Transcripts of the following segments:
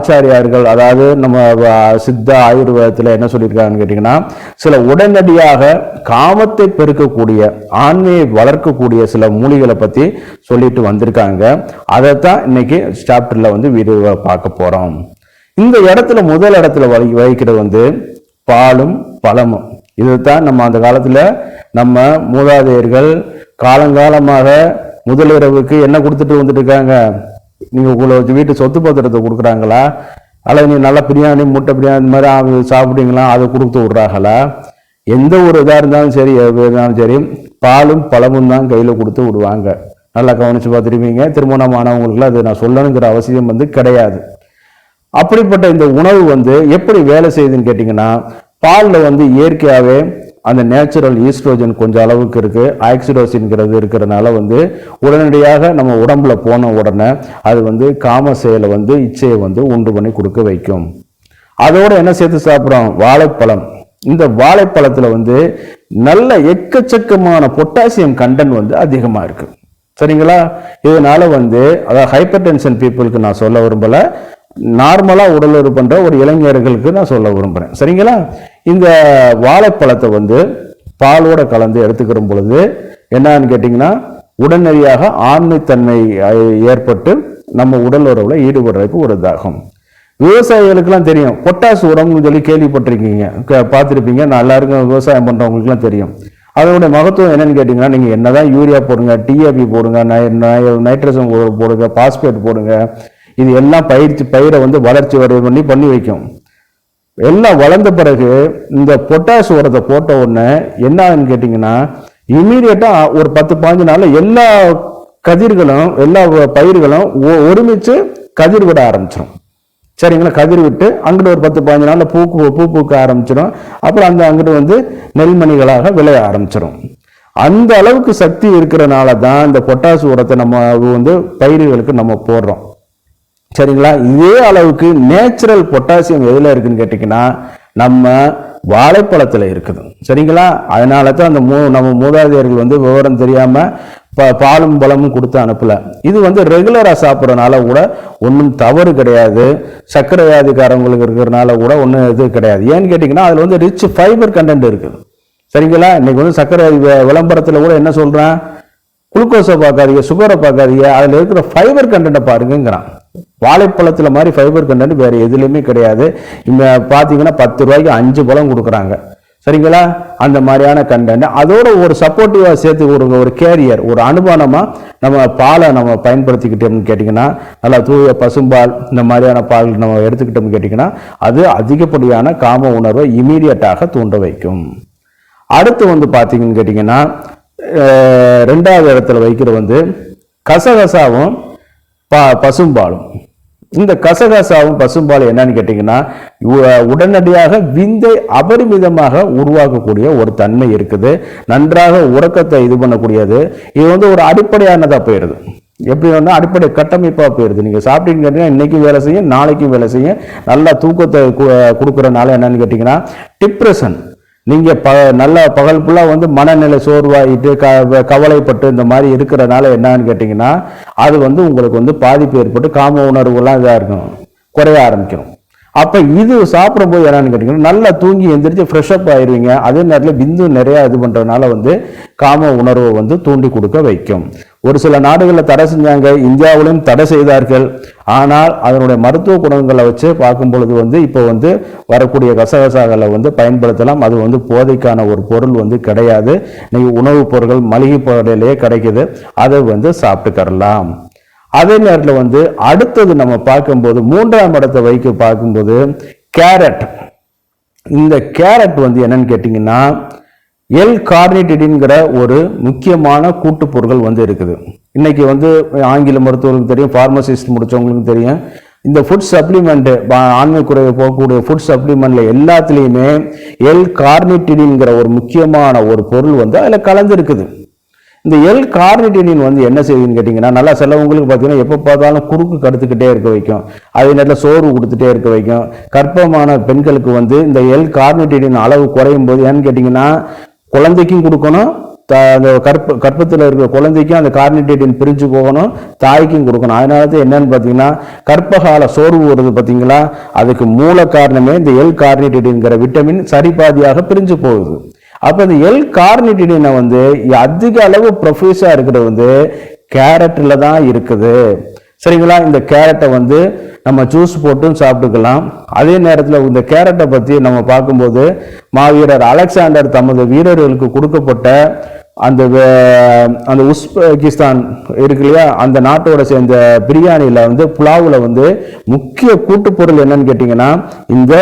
ஆச்சாரியார்கள், அதாவது நம்ம சித்த ஆயுர்வேதத்தில் என்ன சொல்லியிருக்காங்கன்னு கேட்டிங்கன்னா, சில உடனடியாக காமத்தை பெருக்கக்கூடிய ஆண்மையை வளர்க்கக்கூடிய சில மூலிகளை பற்றி சொல்லிட்டு வந்திருக்காங்க. அதைத்தான் இன்னைக்கு சாப்டர்ல வந்து வீடியோவை பார்க்க போறோம். இந்த இடத்துல முதல் இடத்துல வகிக்கிறது வந்து பாலும் பழமும். இதுதான் நம்ம அந்த காலத்துல நம்ம மூதாதையர்கள் காலங்காலமாக முதலிரவுக்கு என்ன கொடுத்துட்டு வந்துட்டு இருக்காங்க. நீங்க உங்களை வீட்டு சொத்து பத்திரத்தை கொடுக்குறாங்களா, அல்லது நீ நல்லா பிரியாணி முட்டை பிரியாணி இந்த மாதிரி சாப்பிட்டீங்களா, அதை கொடுத்து விடுறாங்களா? எந்த ஒரு இதாக இருந்தாலும் சரி, இருந்தாலும் சரி, பாலும் பழமும் தான் கையில் கொடுத்து விடுவாங்க. நல்லா கவனிச்சு பார்த்துருப்பீங்க. திருமணமானவங்களுக்குலாம் அது நான் சொல்லணுங்கிற அவசியம் வந்து கிடையாது. அப்படிப்பட்ட இந்த உணவு வந்து எப்படி வேலை செய்யுதுன்னு கேட்டிங்கன்னா, பாலில் வந்து இயற்கையாகவே அந்த நேச்சுரல் ஈஸ்ட்ரோஜன் கொஞ்சம் அளவுக்கு இருக்குது, ஆக்சிடோசின்ங்கிறது இருக்கிறதுனால வந்து உடனடியாக நம்ம உடம்புல போன உடனே அது வந்து காம செயலை வந்து இச்சையை வந்து உண்டு பண்ணி கொடுக்க வைக்கும். அதோட என்ன சேர்த்து சாப்பிட்றோம்? வாழைப்பழம். இந்த வாழைப்பழத்தில் வந்து நல்ல எக்கச்சக்கமான பொட்டாசியம் கண்டென்ட் வந்து அதிகமாக இருக்கு. சரிங்களா? இதனால வந்து அதாவது ஹைப்பர் டென்ஷன் பீப்புளுக்கு நான் சொல்ல விரும்பல, நார்மலா உடலுறவு பண்ற ஒரு இளைஞர்களுக்கு நான் சொல்ல விரும்புறேன். சரிங்களா? இந்த வாழைப்பழத்தை வந்து பாலோட கலந்து எடுத்துக்கிற பொழுது என்னன்னு கேட்டீங்கன்னா, உடனடியாக ஆண்மைத்தன்மை ஏற்பட்டு நம்ம உடல் உறவுல ஈடுபடுறதுக்கு ஒரு இதாகும். விவசாயிகளுக்கெல்லாம் தெரியும், பொட்டாசு உரம்னு சொல்லி கேள்விப்பட்டிருக்கீங்க, பார்த்துருப்பீங்க. நான் எல்லாருக்கும் விவசாயம் பண்றவங்களுக்குலாம் தெரியும். அதனுடைய மகத்துவம் என்னன்னு கேட்டீங்கன்னா, நீங்க என்னதான் யூரியா போடுங்க, டிஏபி போடுங்க, நைட்ரஜன் போடுங்க, பாஸ்பேட் போடுங்க, இது எல்லாம் பயிரை வந்து வளர்ச்சி பண்ணி வைக்கும். எல்லாம் வளர்ந்த பிறகு இந்த பொட்டாசு உரத்தை போட்ட உடனே என்னன்னு கேட்டீங்கன்னா, இமீடியட்டா ஒரு 10-15 நாள்ல எல்லா கதிர்களும் எல்லா பயிர்களும் ஒருமிச்சு கதிர் விட ஆரம்பிச்சிடும். சரிங்களா? கதிர் விட்டு அங்கிட்டு ஒரு 10-15 நாள்ல பூ பூக்க ஆரம்பிச்சிடும். அப்புறம் அங்கிட்டு வந்து நெல்மணிகளாக விளைய ஆரம்பிச்சிடும். அந்த அளவுக்கு சக்தி இருக்கிறனால தான் இந்த பொட்டாசு உரத்தை நம்ம வந்து பயிர்களுக்கு நம்ம போடுறோம். சரிங்களா? இதே அளவுக்கு நேச்சுரல் பொட்டாசியம் எதுல இருக்குன்னு கேட்டீங்கன்னா, நம்ம வாழைப்பழத்துல இருக்குது. சரிங்களா? அதனால தான் அந்த நம்ம மூதாதையர்கள் வந்து விவரம் தெரியாம பாலும் பழமும் கொடுத்து அனுப்பல. இது வந்து ரெகுலரா சாப்பிட்றதுனால கூட ஒன்றும் தவறு கிடையாது. சர்க்கரை வியாதிக்காரங்களுக்கு இருக்கிறதுனால கூட ஒன்றும் இது கிடையாது. ஏன்னு கேட்டீங்கன்னா, அதுல வந்து ரிச் ஃபைபர் கண்டென்ட் இருக்குது. சரிங்களா? இன்னைக்கு வந்து சர்க்கரை விளம்பரத்துல கூட என்ன சொல்றான், குளுக்கோஸை பார்க்காதீங்க, சுகரை பார்க்காதீங்க, அதுல இருக்கிற ஃபைபர் கண்டென்ட்டை பாருங்கிறான். வாழைப்பழத்துல மாதிரி ஃபைபர் கண்டென்ட் வேற எதுலையுமே கிடையாது. இங்க பாத்தீங்கன்னா 10 ரூபாய்க்கு 5 பழம் கொடுக்குறாங்க. சரிங்களா? அந்த மாதிரியான கண்டென்ட் அதோட ஒரு சப்போர்ட்டிவா சேர்த்து ஒரு கேரியர், ஒரு அனுமானமா நம்ம பாலை நம்ம பயன்படுத்திக்கிட்டோம்னு கேட்டீங்கன்னா, நல்லா தூய பசும்பால் இந்த மாதிரியான பால் நம்ம எடுத்துக்கிட்டோம்னு கேட்டீங்கன்னா, அது அதிகப்படியான காம உணர்வை இமீடியட்டாக தூண்ட வைக்கும். அடுத்து வந்து பாத்தீங்கன்னு கேட்டீங்கன்னா, 2வது இடத்துல வைக்கிற வந்து கசகசாவும் பசும்பாலும். இந்த கசகசாவும் பசும்பாலும் என்னன்னு கேட்டீங்கன்னா, உடனடியாக விந்தை அபரிமிதமாக உருவாக்கக்கூடிய ஒரு தன்மை இருக்குது. நன்றாக உறக்கத்தை இது பண்ணக்கூடியது. இது வந்து ஒரு அடிப்படையானதா போயிடுது. எப்படி வந்து அடிப்படை கட்டமைப்பா போயிடுது. நீங்க சாப்பிட்டீங்கன்னா இன்னைக்கும் வேலை செய்யும், நாளைக்கும் வேலை செய்யும். நல்லா தூக்கத்தை கொடுக்கறதுனால என்னன்னு கேட்டீங்கன்னா, டிப்ரெஷன், நீங்க நல்ல பகல் ஃபுல்லா வந்து மனநிலை சோர்வாயிட்டு கவலைப்பட்டு இந்த மாதிரி இருக்கிறதுனால என்னன்னு கேட்டீங்கன்னா, அது வந்து உங்களுக்கு வந்து பாதிப்பு ஏற்பட்டு காம உணர்வுலாம் இதா இருக்கும், குறைய ஆரம்பிக்கும். அப்ப இது சாப்பிடும்போது என்னன்னு கேட்டீங்கன்னா, நல்லா தூங்கி எந்திரிச்சு ஃப்ரெஷ் அப் ஆயிருவீங்க. அதே நேரத்தில் பிந்து நிறைய இது பண்றதுனால வந்து காம உணர்வை வந்து தூண்டி கொடுக்க வைக்கும். ஒரு சில நாடுகளில் தடை செஞ்சாங்க, இந்தியாவிலும் தடை செய்தார்கள். ஆனால் அதனுடைய மருத்துவ குணங்களை வச்சு பார்க்கும் பொழுது வந்து இப்போ வந்து வரக்கூடிய கசகசாக்களை வந்து பயன்படுத்தலாம். அது வந்து போதைக்கான ஒரு பொருள் வந்து கிடையாது. இன்னைக்கு உணவுப் பொருட்கள் மளிகை பொருளிலேயே கிடைக்குது, அதை வந்து சாப்பிட்டுக்கறலாம். அதே நேரத்தில் வந்து அடுத்தது நம்ம பார்க்கும்போது 3ஆம் இடத்தை பார்க்கும்போது கேரட். இந்த கேரட் வந்து என்னன்னு கேட்டீங்கன்னா, எல் கார்னிட்டின்ங்கிற ஒரு முக்கியமான கூட்டு பொருட்கள் வந்து இருக்குது. இன்னைக்கு வந்து ஆங்கில மருத்துவர்களுக்கு தெரியும், பார்மசிஸ்ட் முடிச்சவங்களுக்கு தெரியும். இந்த ஃபுட் சப்ளிமெண்ட், ஆண்மை குறைவை போகக்கூடிய ஃபுட் சப்ளிமெண்ட்ல எல்லாத்துலேயுமே எல் கார்னிட்டின்ங்கிற ஒரு முக்கியமான ஒரு பொருள் வந்து அதில் கலந்து இருக்குது. இந்த எல் கார்னிட்டின் வந்து என்ன செய்யுதுன்னு கேட்டிங்கன்னா, நல்லா சிலவங்களுக்கு பார்த்தீங்கன்னா எப்போ பார்த்தாலும் குறுக்கு கடுத்துக்கிட்டே இருக்க வைக்கும், அதே நேரத்தில் சோர்வு கொடுத்துட்டே இருக்க வைக்கும். கர்ப்பமான பெண்களுக்கு வந்து இந்த எல் கார்னிட்டின் அளவு குறையும் போது ஏன்னு கேட்டிங்கன்னா, குழந்தைக்கும் கொடுக்கணும், அந்த கர்ப்பத்தில் இருக்கிற குழந்தைக்கும் அந்த கார்னிடேட்டின் பிரிஞ்சு போகணும், தாய்க்கும் கொடுக்கணும். அதனால தான் என்னன்னு பார்த்தீங்கன்னா கர்ப்பகால சோர்வு வருது பார்த்தீங்களா, அதுக்கு மூல காரணமே இந்த எல் கார்னிடேட்டின்கிற விட்டமின் சரிபாதியாக பிரிஞ்சு போகுது. அப்போ இந்த எல் கார்னிடேட்டினை வந்து அதிக அளவு ப்ரொஃபீஸா இருக்கிறது வந்து கேரட்டில் தான் இருக்குது. சரிங்களா? இந்த கேரட்டை வந்து நம்ம ஜூஸ் போட்டும் சாப்பிட்டுக்கலாம். அதே நேரத்தில் இந்த கேரட்டை பற்றி நம்ம பார்க்கும்போது மாவீரர் அலெக்சாண்டர் தமது வீரர்களுக்கு கொடுக்கப்பட்ட அந்த உஸ்பெகிஸ்தான் இருக்கு இல்லையா, அந்த நாட்டோட சேர்ந்த பிரியாணியில் வந்து புலாவில் வந்து முக்கிய கூட்டுப்பொருள் என்னன்னு கேட்டிங்கன்னா இந்த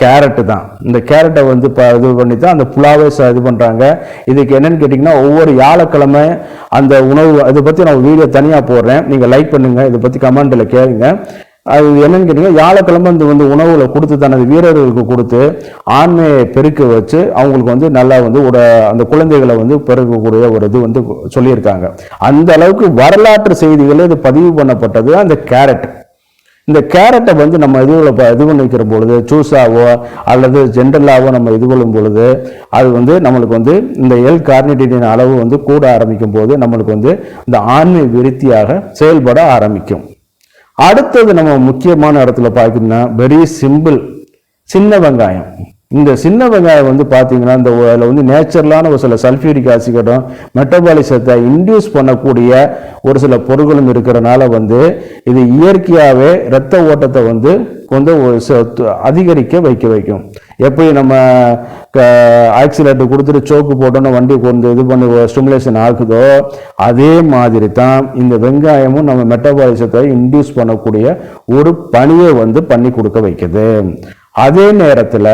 கேரட்டு தான். இந்த கேரட்டை வந்து இது பண்ணி தான் அந்த புலாவை இது பண்ணுறாங்க. இதுக்கு என்னன்னு கேட்டிங்கன்னா ஒவ்வொரு வியாழக்கிழமை அந்த உணவு இதை பற்றி நான் வீடியோ தனியாக போடுறேன், நீங்கள் லைக் பண்ணுங்கள், இதை பற்றி கமெண்ட்டில் கேளுங்க. அது என்னன்னு கேட்டீங்கன்னா வியாழக்கிழமை இந்த வந்து உணவுகளை கொடுத்து தனது வீரர்களுக்கு கொடுத்து ஆண்மையை பெருக்க வச்சு அவங்களுக்கு வந்து நல்லா வந்து அந்த குழந்தைகளை வந்து பெருக்கக்கூடிய ஒரு இது வந்து சொல்லியிருக்காங்க. அந்த அளவுக்கு வரலாற்று செய்திகள் இது பதிவு பண்ணப்பட்டது அந்த கேரட். இந்த கேரட்டை வந்து நம்ம இது பண்ணிக்கிற பொழுது ஜூஸாவோ அல்லது ஜென்ரலாவோ நம்ம இது கொள்ளும் பொழுது அது வந்து நம்மளுக்கு வந்து இந்த எல் கார்னிடேட்டின் அளவு வந்து கூட ஆரம்பிக்கும் போது நம்மளுக்கு வந்து இந்த ஆண்மை விருத்தியாக செயல்பட ஆரம்பிக்கும். அடுத்தது நம்ம முக்கியமான இடத்துல பார்த்தீங்கன்னா வெரி சிம்பிள், சின்ன வெங்காயம். இந்த சின்ன வெங்காயம் வந்து பார்த்தீங்கன்னா இந்த அதில் வந்து நேச்சுரலான ஒரு சில சல்ஃபியூரிக் ஆசிடும் மெட்டபாலிசத்தை இன்டியூஸ் பண்ணக்கூடிய ஒரு சில பொருட்களும் இருக்கிறனால வந்து இது இயற்கையாகவே இரத்த ஓட்டத்தை வந்து அதிகரிக்க வைக்கும். எப்படி நம்ம ஆக்சிலேட்டர் கொடுத்துட்டு சோக்கு போட்டோன்னு வண்டி கொண்டு இது பண்ணி ஸ்டிமுலேஷன் ஆகுதோ அதே மாதிரி தான் இந்த வெங்காயமும் நம்ம மெட்டபாலிசத்தை இன்டியூஸ் பண்ணக்கூடிய ஒரு பணியை வந்து பண்ணி கொடுக்க வைக்குது. அதே நேரத்தில்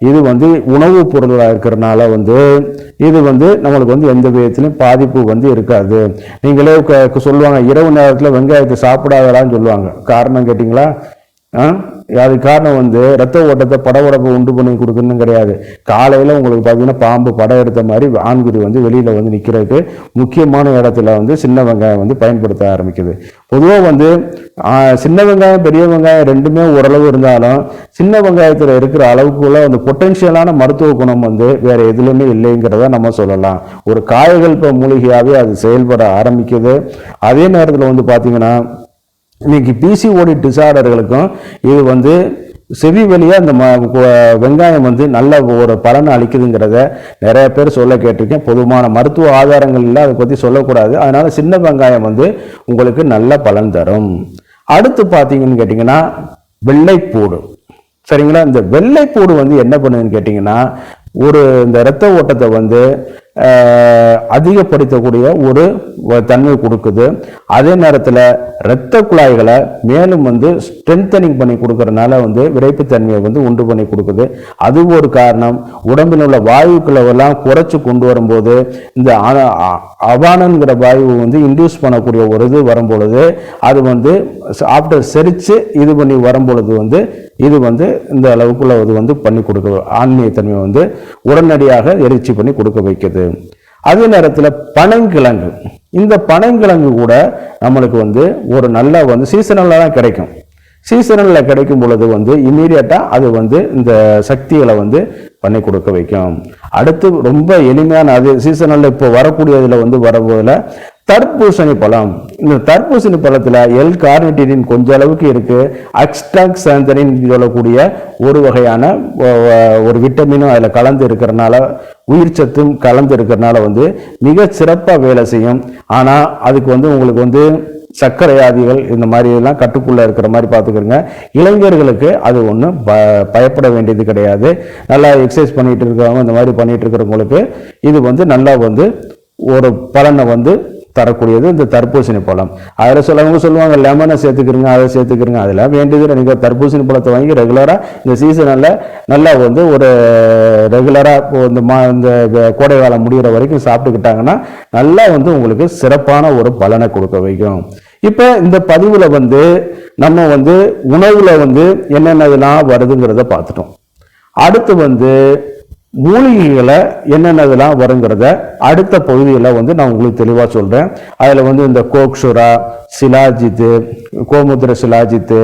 இது வந்து உணவுப் பொருளாக இருக்கிறதுனால வந்து இது வந்து நம்மளுக்கு வந்து எந்த விதத்திலையும் பாதிப்பு வந்து இருக்காது. நீங்களே சொல்லுவாங்க இரவு நேரத்தில் வெங்காயத்தை சாப்பிடாதலான்னு சொல்லுவாங்க. காரணம் கேட்டிங்களா? அது காரணம் வந்து ரத்த ஓட்டத்தை படபடப்பு உண்டு பண்ணி கொடுக்கணும்னு கிடையாது. காலையில் உங்களுக்கு பார்த்தீங்கன்னா பாம்பு படம் எடுத்த மாதிரி ஆண்குறி வந்து வெளியில் வந்து நிற்கிறதுக்கு முக்கியமான இடத்துல வந்து சின்ன வெங்காயம் வந்து பயன்படுத்த ஆரம்பிக்குது. பொதுவாக வந்து சின்ன வெங்காயம் பெரிய வெங்காயம் ரெண்டுமே ஓரளவு இருந்தாலும் சின்ன வெங்காயத்தில் இருக்கிற அளவுக்குள்ள அந்த பொட்டென்ஷியலான மருத்துவ குணம் வந்து வேற எதுலையுமே இல்லைங்கிறத நம்ம சொல்லலாம். ஒரு காயகல்ப மூலிகையாகவே அது செயல்பட ஆரம்பிக்குது. அதே நேரத்தில் வந்து பார்த்தீங்கன்னா இன்னைக்கு பிசிஓடி டிசார்டர்களுக்கும் இது வந்து செவி வழியாக இந்த வெங்காயம் வந்து நல்ல ஒரு பலனை அளிக்குதுங்கிறத நிறைய பேர் சொல்ல கேட்டிருக்கேன். பொதுவான மருத்துவ ஆதாரங்கள் இல்லை, அதை பற்றி சொல்லக்கூடாது. அதனால சின்ன வெங்காயம் வந்து உங்களுக்கு நல்ல பலன் தரும். அடுத்து பார்த்தீங்கன்னு கேட்டிங்கன்னா வெள்ளைப்பூடு. சரிங்களா? இந்த வெள்ளைப்பூடு வந்து என்ன பண்ணுதுன்னு கேட்டிங்கன்னா இந்த இரத்த ஓட்டத்தை வந்து அதிகப்படுத்தக்கூடிய ஒரு தன்மை கொடுக்குது. அதே நேரத்தில் இரத்த குழாய்களை மேலும் வந்து ஸ்ட்ரென்தனிங் பண்ணி கொடுக்கறதுனால வந்து விரைப்புத்தன்மையை வந்து உண்டு பண்ணி கொடுக்குது. அது ஒரு காரணம். உடம்பில் உள்ள வாயுக்களை எல்லாம் குறைச்சி கொண்டு வரும்போது இந்த அவானங்கிற வாயு வந்து இன்டியூஸ் பண்ணக்கூடிய ஒரு இது வரும்பொழுது அது வந்து ஆஃப்டர் செரிச்சு இது பண்ணி வரும்பொழுது வந்து இது வந்து இந்த அளவுக்குள்ள இது வந்து பண்ணி கொடுக்க ஆன்மீகத்தன்மையை வந்து உடனடியாக எரிச்சி பண்ணி கொடுக்க வைக்குது. அதே நேரத்தில் பனங்கிழங்கு, இந்த பனங்கிழங்கு கூட நம்மளுக்கு வந்து ஒரு நல்ல வந்து சீசனல்ல தான் கிடைக்கும். சீசனல்ல கிடைக்கும் பொழுது வந்து இம்மீடியட்டா அது வந்து இந்த சக்திகளை வந்து பண்ணி கொடுக்க வைக்கும். அடுத்து ரொம்ப எளிமையான அது சீசனல்ல இப்போ வரக்கூடியதுல வந்து வரப்போதுல தர்பூசணி பழம். இந்த தர்பூசணி பழத்துல எல் கார்னிடேட்டின் கொஞ்ச அளவுக்கு இருக்கு. அக்ஸ்டாக்சாந்தரின் சொல்லக்கூடிய ஒரு வகையான ஒரு விட்டமினும் அதுல கலந்து இருக்கிறதுனால உயிர் சத்தும் கலந்து இருக்கிறதுனால வந்து மிக சிறப்பாக வேலை செய்யும். ஆனா அதுக்கு வந்து உங்களுக்கு வந்து சர்க்கரை வியாதிகள் இந்த மாதிரி எல்லாம் கட்டுக்குள்ள இருக்கிற மாதிரி பார்த்துக்கிறங்க. இளைஞர்களுக்கு அது ஒன்றும் பயப்பட வேண்டியது கிடையாது. நல்லா எக்ஸசைஸ் பண்ணிட்டு இருக்கிறவங்க இந்த மாதிரி பண்ணிட்டு இருக்கிறவங்களுக்கு இது வந்து நல்லா வந்து ஒரு பலனை வந்து தரக்கூடியது இந்த தர்பூசணி பழம். அதில் சிலவங்க சொல்லுவாங்க லெமனை சேர்த்துக்கிறங்க, அதை சேர்த்துக்கிறங்க. அதெல்லாம் வேண்டியது நீங்கள் தர்பூசணி பழத்தை வாங்கி ரெகுலராக இந்த சீசனில் நல்லா வந்து ஒரு ரெகுலராக இந்த கோடை காலம் முடிகிற வரைக்கும் சாப்பிட்டுக்கிட்டாங்கன்னா நல்லா வந்து உங்களுக்கு சிறப்பான ஒரு பலனை கொடுக்க வைக்கும். இப்போ இந்த பதிவில் வந்து நம்ம வந்து உணவுல வந்து என்னென்னதெல்லாம் வருதுங்கிறத பார்த்துட்டோம். அடுத்து வந்து மூலிகைகளை என்னென்னதெல்லாம் வருங்கிறத அடுத்த பகுதியில் வந்து நான் உங்களுக்கு தெளிவாக சொல்கிறேன். அதில் வந்து இந்த கோக்ஷுரா, சிலாஜித்து, கோமுத்திர சிலாஜித்து,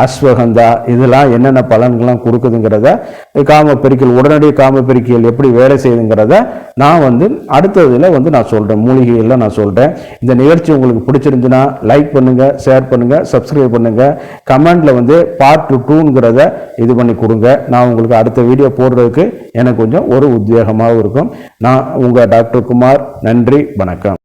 அஸ்வகந்தா இதெல்லாம் என்னென்ன பலன்கள்லாம் கொடுக்குதுங்கிறத, காமப்பெருக்கியல் உடனடி காமப்பெருக்கியல் எப்படி வேலை செய்யுதுங்கிறத நான் அடுத்ததுல நான் சொல்றேன், மூலிகையில் நான் சொல்றேன். இந்த நிகழ்ச்சி உங்களுக்கு பிடிச்சிருந்துச்சுன்னா லைக் பண்ணுங்க, ஷேர் பண்ணுங்க, சப்ஸ்கிரைப் பண்ணுங்க, கமெண்ட்ல பார்ட் 2ங்கிறத இது பண்ணி கொடுங்க. நான் உங்களுக்கு அடுத்த வீடியோ போடுறதுக்கு எனக்கு கொஞ்சம் ஒரு உத்வேகமாகவும் இருக்கும். நான் உங்க டாக்டர் குமார். நன்றி, வணக்கம்.